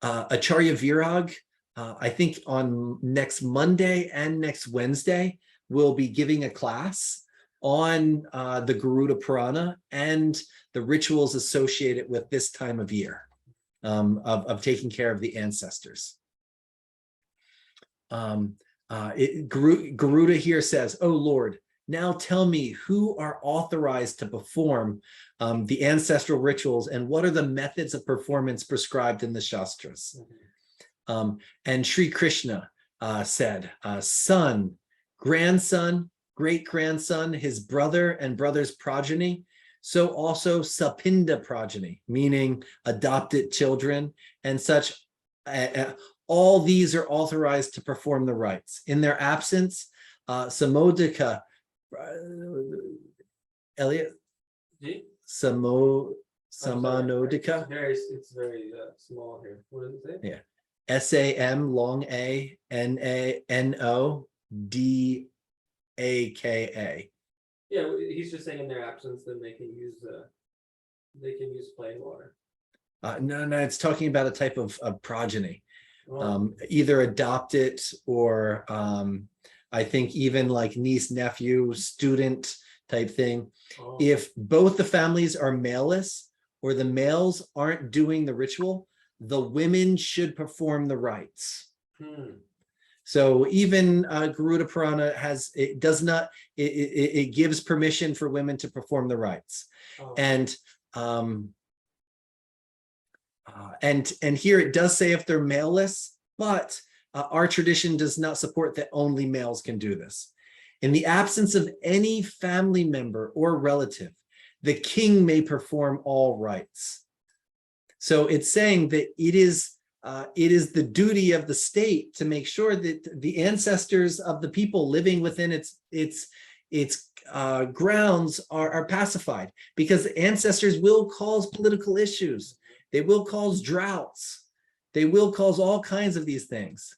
Acharya Virag, I think on next Monday and next Wednesday, will be giving a class on the Garuda Purana and the rituals associated with this time of year of taking care of the ancestors. Garuda here says, oh Lord, now tell me who are authorized to perform the ancestral rituals, and what are the methods of performance prescribed in the Shastras? And Sri Krishna said, son, grandson, great-grandson, his brother and brother's progeny, so also sapinda progeny, meaning adopted children and such. All these are authorized to perform the rites. In their absence, Samodika, Elliot, Samanodika. It's very small here. What does it say? Yeah, S-A-M long A N-O-D-A-K-A. Yeah, he's just saying in their absence, then they can use plain water. No, it's talking about a type of progeny. Oh. Either adopted or I think even like niece, nephew, student type thing. Oh. If both the families are maleless or the males aren't doing the ritual, the women should perform the rites. So even Garuda Purana it gives permission for women to perform the rites. Oh. And here it does say if they're maleless, but our tradition does not support that only males can do this. In the absence of any family member or relative, the king may perform all rites. So it's saying that it is the duty of the state to make sure that the ancestors of the people living within its grounds are pacified, because ancestors will cause political issues. They will cause droughts. They will cause all kinds of these things.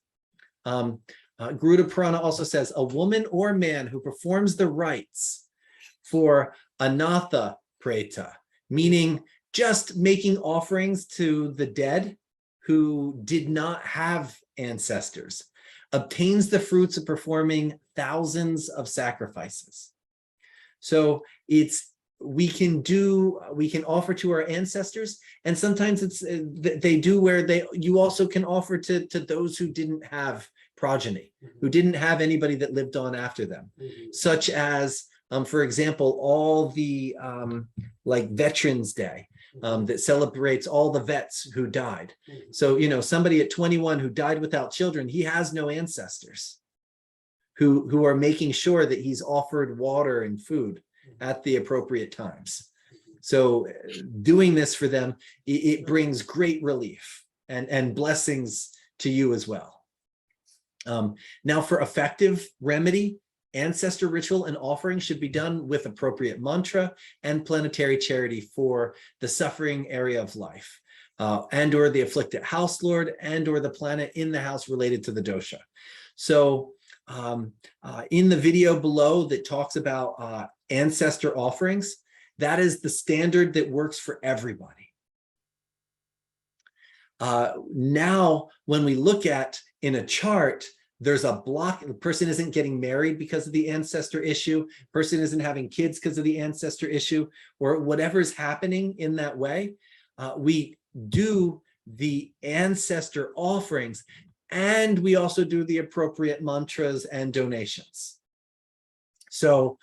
Garuda Purana also says, a woman or man who performs the rites for anatha preta, meaning just making offerings to the dead who did not have ancestors, obtains the fruits of performing thousands of sacrifices. So we can offer to our ancestors, and sometimes they do where you also can offer to those who didn't have progeny, who didn't have anybody that lived on after them, such as for example, all the like Veterans Day that celebrates all the vets who died. So, you know, somebody at 21 who died without children, he has no ancestors who are making sure that he's offered water and food at the appropriate times. So doing this for them, it brings great relief and blessings to you as well. Now, for effective remedy, ancestor ritual and offering should be done with appropriate mantra and planetary charity for the suffering area of life, and or the afflicted house lord, and or the planet in the house related to the dosha. So in the video below that talks about ancestor offerings, that is the standard that works for everybody. Now, when we look at in a chart, there's a block. The person isn't getting married because of the ancestor issue. Person isn't having kids because of the ancestor issue, or whatever's happening in that way. We do the ancestor offerings, and we also do the appropriate mantras and donations. So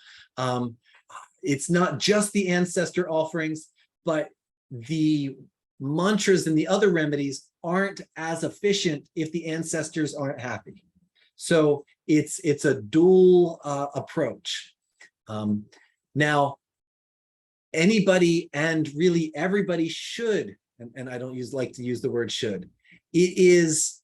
it's not just the ancestor offerings, but the mantras and the other remedies aren't as efficient if the ancestors aren't happy. So it's a dual approach. Now, anybody and really everybody should, and I don't like to use the word should, it is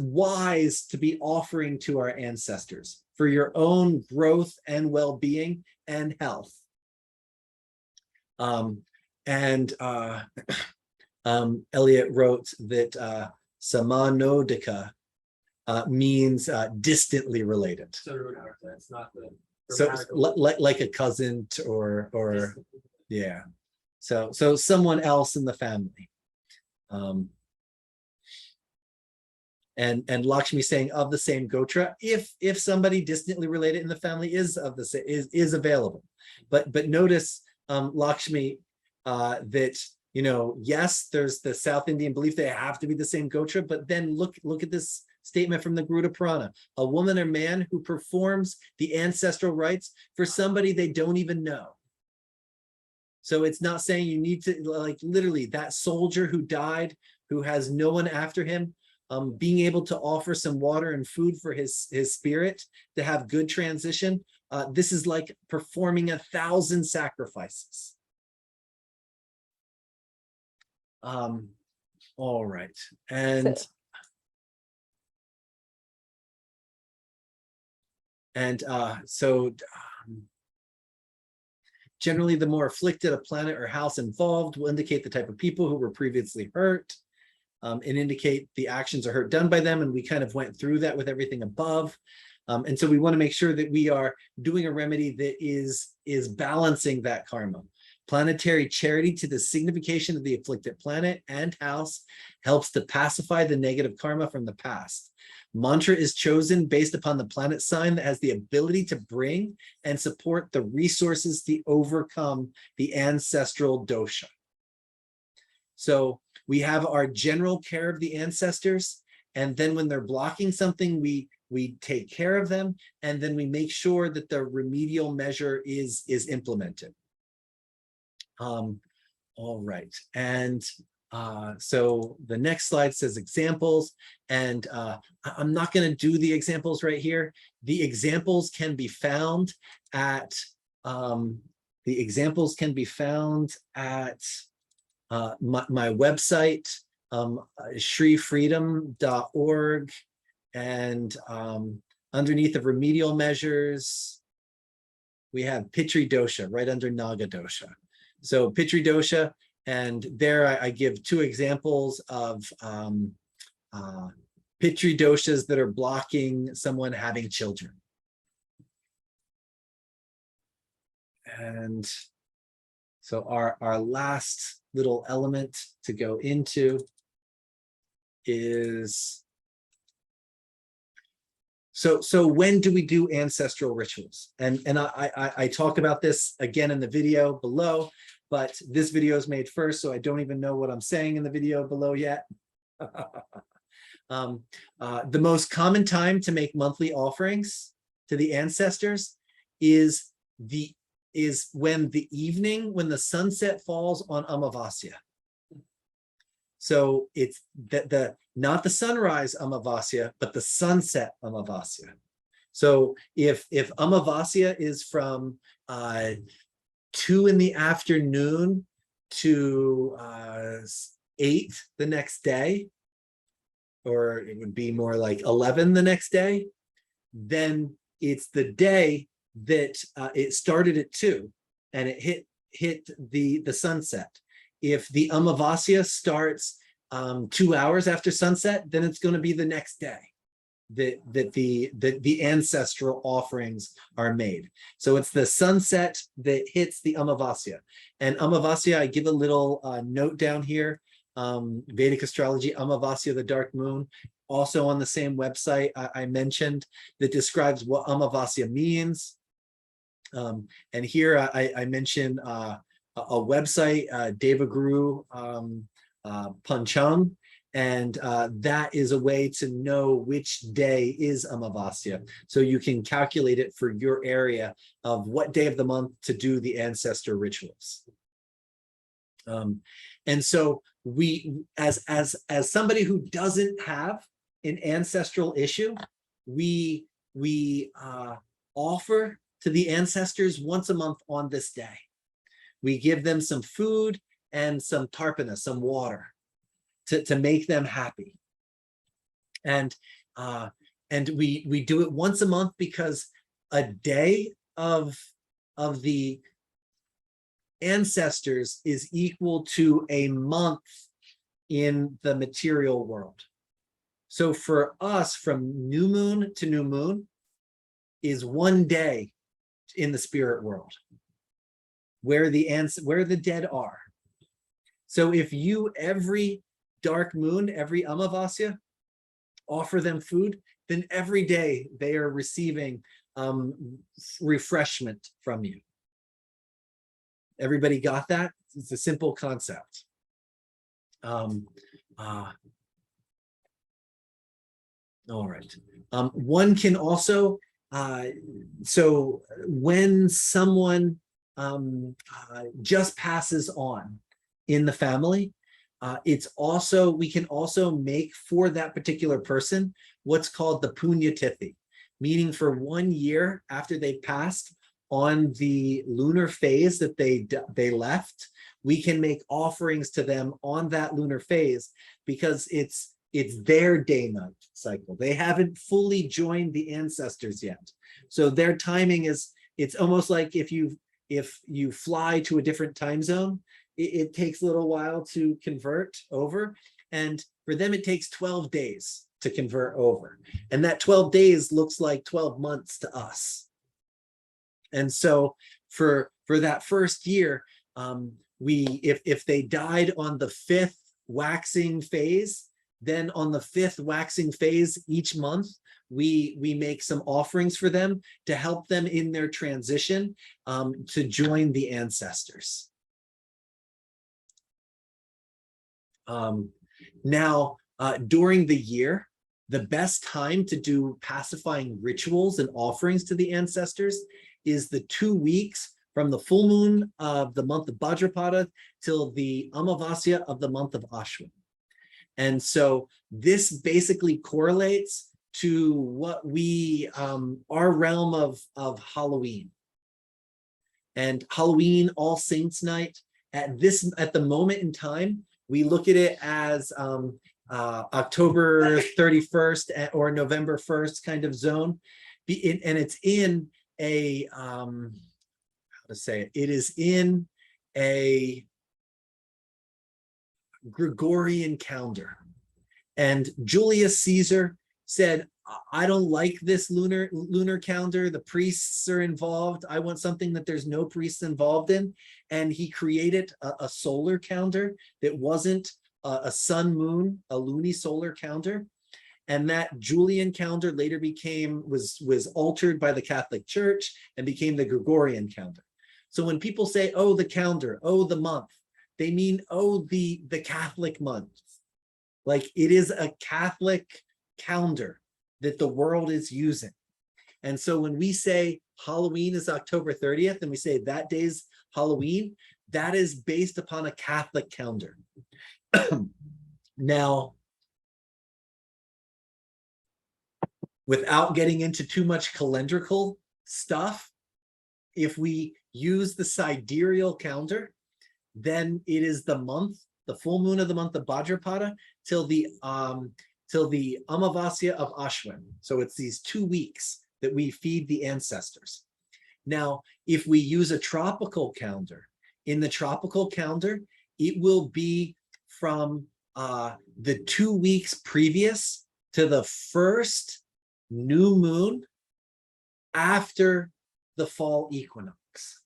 wise to be offering to our ancestors for your own growth and well-being and health. Eliot wrote that samanodika means distantly related. So it's not the So like a cousin or yeah. So someone else in the family. And Lakshmi saying of the same gotra, if somebody distantly related in the family is of the same is available. But notice Lakshmi that, you know, yes, there's the South Indian belief they have to be the same gotra, but then look at this statement from the Garuda Purana: a woman or man who performs the ancestral rites for somebody they don't even know. So it's not saying you need to, like, literally that soldier who died, who has no one after him, being able to offer some water and food for his spirit to have good transition. This is like performing 1,000 sacrifices. All right. And so generally, the more afflicted a planet or house involved will indicate the type of people who were previously hurt, and indicate the actions or hurt done by them. And we kind of went through that with everything above. And so we want to make sure that we are doing a remedy that is balancing that karma. Planetary charity to the signification of the afflicted planet and house helps to pacify the negative karma from the past. Mantra is chosen based upon the planet sign that has the ability to bring and support the resources to overcome the ancestral dosha. So we have our general care of the ancestors, and then when they're blocking something, we take care of them, and then we make sure that the remedial measure is implemented. All right, and So the next slide says examples, and I'm not going to do the examples right here. The examples can be found at my website, shrifreedom.org, and underneath the remedial measures, we have Pitri dosha right under Naga dosha. So Pitri dosha, and there I give two examples of Pitri doshas that are blocking someone having children. And so our last little element to go into is, so when do we do ancestral rituals? And I talk about this again in the video below, but this video is made first, so I don't even know what I'm saying in the video below yet. The most common time to make monthly offerings to the ancestors is when the evening, when the sunset falls on Amavasya. So it's not the sunrise Amavasya, but the sunset Amavasya. So if Amavasya is from 2 in the afternoon to 8 the next day, or it would be more like 11 the next day, then it's the day that it started at 2 and it hit the sunset. If the Amavasya starts 2 hours after sunset, then it's going to be the next day that the ancestral offerings are made. So it's the sunset that hits the Amavasya. And Amavasya, I give a little note down here, Vedic Astrology, Amavasya, the dark moon, also on the same website I mentioned, that describes what Amavasya means. And here I mention a website, Devaguru Panchang, and that is a way to know which day is Amavasya. So you can calculate it for your area of what day of the month to do the ancestor rituals. And so we, as somebody who doesn't have an ancestral issue, we offer to the ancestors once a month on this day. We give them some food and some tarpana, some water, to make them happy. And we do it once a month because a day of the ancestors is equal to a month in the material world. So for us, from new moon to new moon is 1 day in the spirit world, where the dead are. So if you, every dark moon, every Amavasya, offer them food, then every day they are receiving refreshment from you. Everybody got that? It's a simple concept. All right. One can also, so when someone just passes on in the family, it's also, we can also make for that particular person what's called the Punya Tithi, meaning for 1 year after they passed on the lunar phase that they left, we can make offerings to them on that lunar phase because it's their day-night cycle. They haven't fully joined the ancestors yet. So their timing is, it's almost like if you fly to a different time zone, it takes a little while to convert over. And for them, it takes 12 days to convert over. And that 12 days looks like 12 months to us. And so for that first year, if they died on the 5th waxing phase, then on the 5th waxing phase each month, we make some offerings for them to help them in their transition to join the ancestors. Now, during the year, the best time to do pacifying rituals and offerings to the ancestors is the 2 weeks from the full moon of the month of Bhadrapada till the Amavasya of the month of Ashwin. And so this basically correlates to what we, our realm of Halloween. And Halloween, All Saints Night, at the moment in time, we look at it as October 31st or November 1st kind of zone. And it's in a, how to say it, it is in a Gregorian calendar. And Julius Caesar said, I don't like this lunar calendar. The priests are involved. I want something that there's no priests involved in. And he created a solar calendar that wasn't a sun moon, a lunisolar calendar. And that Julian calendar later was altered by the Catholic Church and became the Gregorian calendar. So when people say, oh, the calendar, oh, the month, they mean, oh, the Catholic month. Like it is a Catholic calendar that the world is using. And so when we say Halloween is October 30th, and we say that day's Halloween, that is based upon a Catholic calendar. Now, without getting into too much calendrical stuff, if we use the sidereal calendar, then it is the month, the full moon of the month of Bhadrapada till the Amavasya of Ashwin. So it's these 2 weeks that we feed the ancestors. Now, if we use a tropical calendar, in the tropical calendar, it will be from the 2 weeks previous to the first new moon after the fall equinox.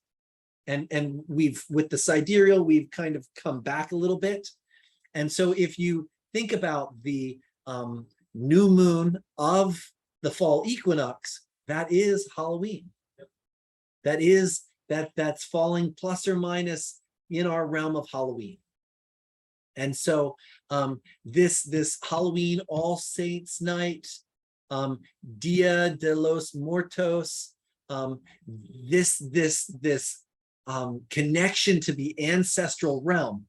And we've, with the sidereal, we've kind of come back a little bit. And so if you think about the new moon of the fall equinox, that is Halloween. That's falling plus or minus in our realm of Halloween. And so this Halloween All Saints Night, Dia de los Muertos, this connection to the ancestral realm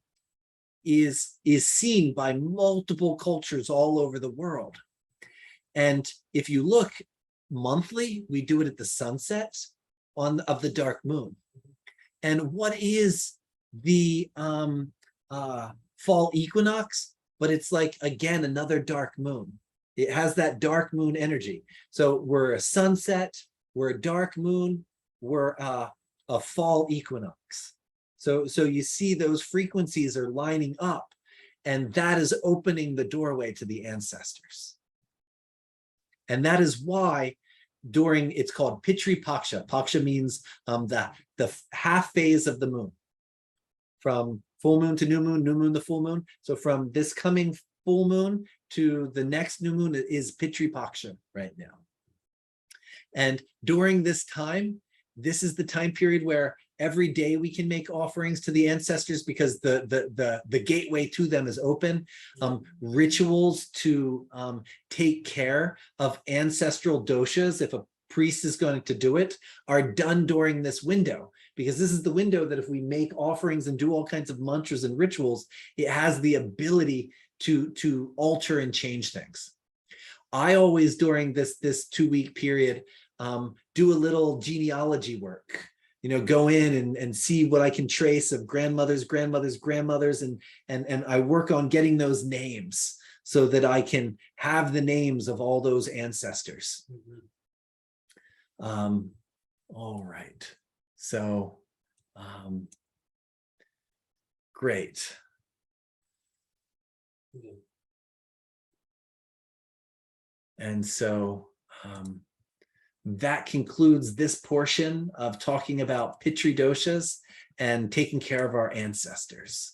is seen by multiple cultures all over the world. And if you look monthly, we do it at the sunset of the dark moon. And what is the fall equinox? But it's like, again, another dark moon. It has that dark moon energy. So we're a sunset, we're a dark moon, we're a fall equinox. So you see those frequencies are lining up, and that is opening the doorway to the ancestors. And that is why during, it's called Pitri Paksha. Paksha means the half phase of the moon. From full moon to new moon to full moon. So from this coming full moon to the next new moon is Pitri Paksha right now. And during this time, this is the time period where every day we can make offerings to the ancestors because the gateway to them is open. Rituals to take care of ancestral doshas, if a priest is going to do it, are done during this window, because this is the window that if we make offerings and do all kinds of mantras and rituals, it has the ability to alter and change things. I always, during this 2 week period, do a little genealogy work, go in and see what I can trace of grandmothers, and I work on getting those names so that I can have the names of all those ancestors. Mm-hmm. All right, so great. And so that concludes this portion of talking about Pitri doshas and taking care of our ancestors.